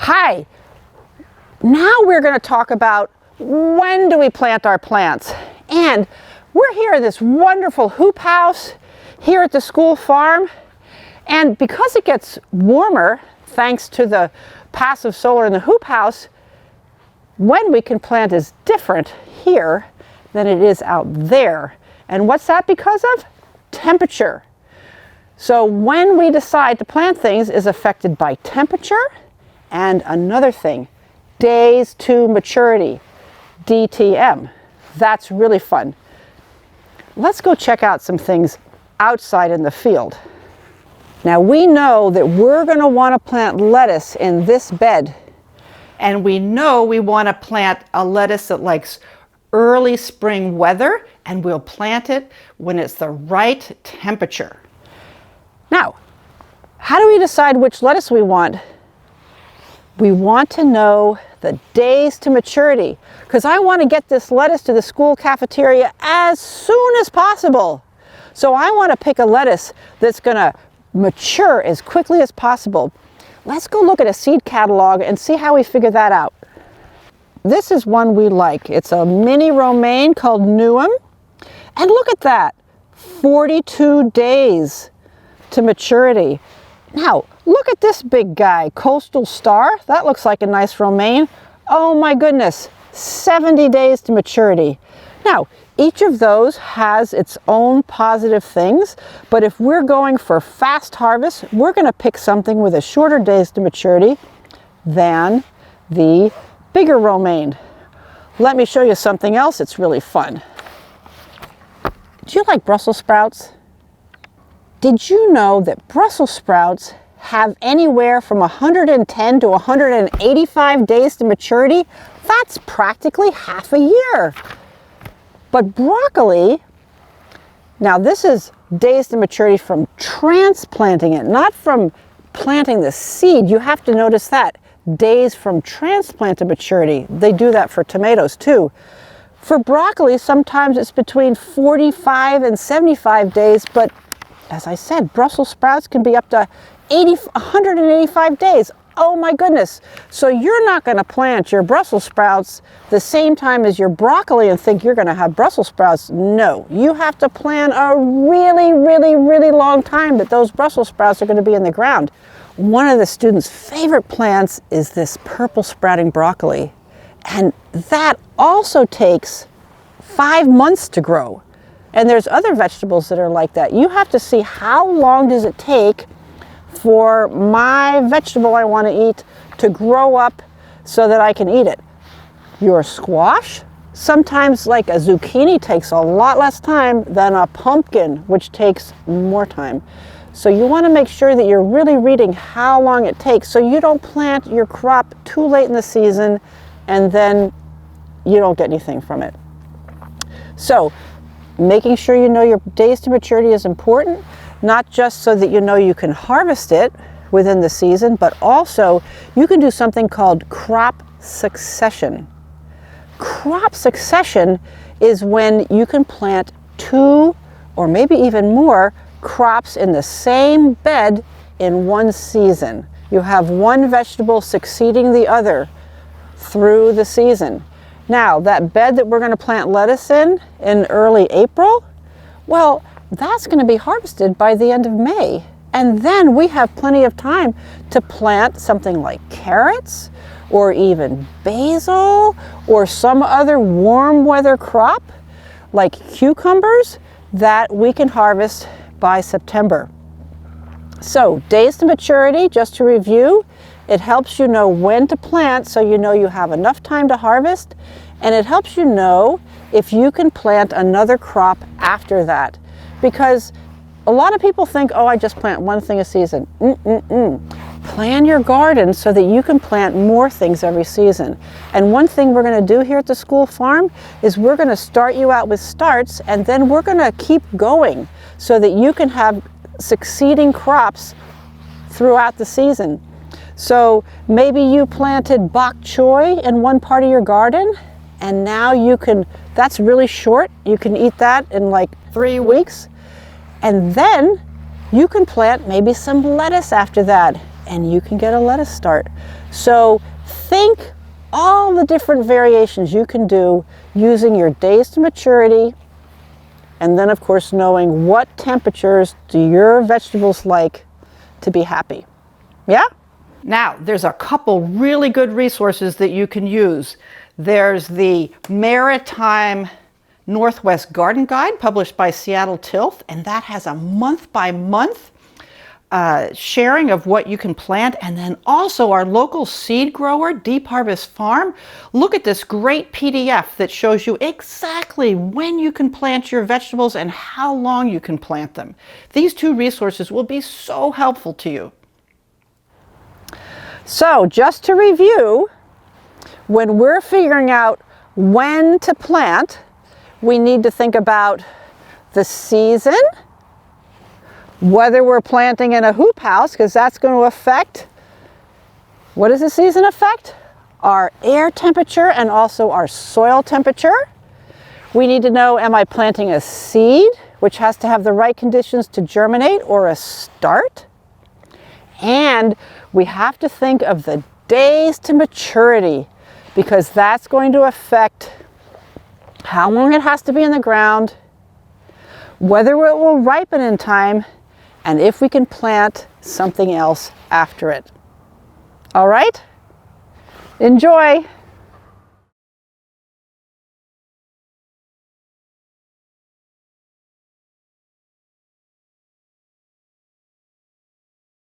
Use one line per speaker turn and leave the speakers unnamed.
Hi, now we're going to talk about when do we plant our plants. And we're here in this wonderful hoop house here at the school farm. And because it gets warmer, thanks to the passive solar in the hoop house, when we can plant is different here than it is out there. And what's that because of? Temperature. So when we decide to plant things is affected by temperature and another thing, days to maturity, DTM. That's really fun. Let's go check out some things outside in the field. Now we know that we're going to want to plant lettuce in this bed, and we know we want to plant a lettuce that likes early spring weather, and we'll plant it when it's the right temperature. Now, how do we decide which lettuce we want? We want to know the days to maturity, because I want to get this lettuce to the school cafeteria as soon as possible. So I want to pick a lettuce that's going to mature as quickly as possible. Let's go look at a seed catalog and see how we figure that out. This is one we like. It's a mini romaine called Newham. And look at that, 42 days to maturity. Now, look at this big guy, Coastal Star. That looks like a nice romaine. Oh my goodness, 70 days to maturity. Now, each of those has its own positive things, but if we're going for fast harvest, we're going to pick something with a shorter days to maturity than the bigger romaine. Let me show you something else that's really fun. Do you like Brussels sprouts? Did you know that Brussels sprouts have anywhere from 110 to 185 days to maturity? That's practically half a year. But broccoli, now this is days to maturity from transplanting it, not from planting the seed. You have to notice that. Days from transplant to maturity. They do that for tomatoes too. For broccoli, sometimes it's between 45 and 75 days, but as I said, Brussels sprouts can be up to 185 days. Oh my goodness. So you're not going to plant your Brussels sprouts the same time as your broccoli and think you're going to have Brussels sprouts. No, you have to plan a really long time that those Brussels sprouts are going to be in the ground. One of the students' favorite plants is this purple sprouting broccoli. And that also takes 5 months to grow. And there's other vegetables that are like that. You have to see how long does it take for my vegetable I want to eat to grow up so that I can eat it. Your squash, sometimes like a zucchini, takes a lot less time than a pumpkin, which takes more time. So you want to make sure that you're really reading how long it takes so you don't plant your crop too late in the season and then you don't get anything from it. So making sure you know your days to maturity is important, not just so that you know you can harvest it within the season, but also you can do something called crop succession. Crop succession is when you can plant 2 or maybe even more crops in the same bed in one season. You have one vegetable succeeding the other through the season. Now, that bed that we're going to plant lettuce in early April, well, that's going to be harvested by the end of May. And then we have plenty of time to plant something like carrots or even basil or some other warm weather crop like cucumbers that we can harvest by September. So days to maturity, just to review, it helps you know when to plant so you know you have enough time to harvest, and it helps you know if you can plant another crop after that. Because a lot of people think, oh, I just plant one thing a season. Plan your garden so that you can plant more things every season. And one thing we're going to do here at the school farm is we're going to start you out with starts, and then we're going to keep going so that you can have succeeding crops throughout the season. So maybe you planted bok choy in one part of your garden, and now you can, that's really short, you can eat that in like 3 weeks. And then you can plant maybe some lettuce after that, and you can get a lettuce start. So think all the different variations you can do using your days to maturity, and then of course knowing what temperatures do your vegetables like to be happy. Yeah? Now, there's a couple really good resources that you can use. There's the Maritime Northwest Garden Guide published by Seattle Tilth, and that has a month-by-month sharing of what you can plant. And then also our local seed grower, Deep Harvest Farm. Look at this great PDF that shows you exactly when you can plant your vegetables and how long you can plant them. These two resources will be so helpful to you. So just to review, when we're figuring out when to plant, we need to think about the season, whether we're planting in a hoop house, because that's going to affect, what does the season affect? Our air temperature and also our soil temperature. We need to know, am I planting a seed, which has to have the right conditions to germinate, or a start? And we have to think of the days to maturity, because that's going to affect how long it has to be in the ground, whether it will ripen in time, and if we can plant something else after it. All right? Enjoy!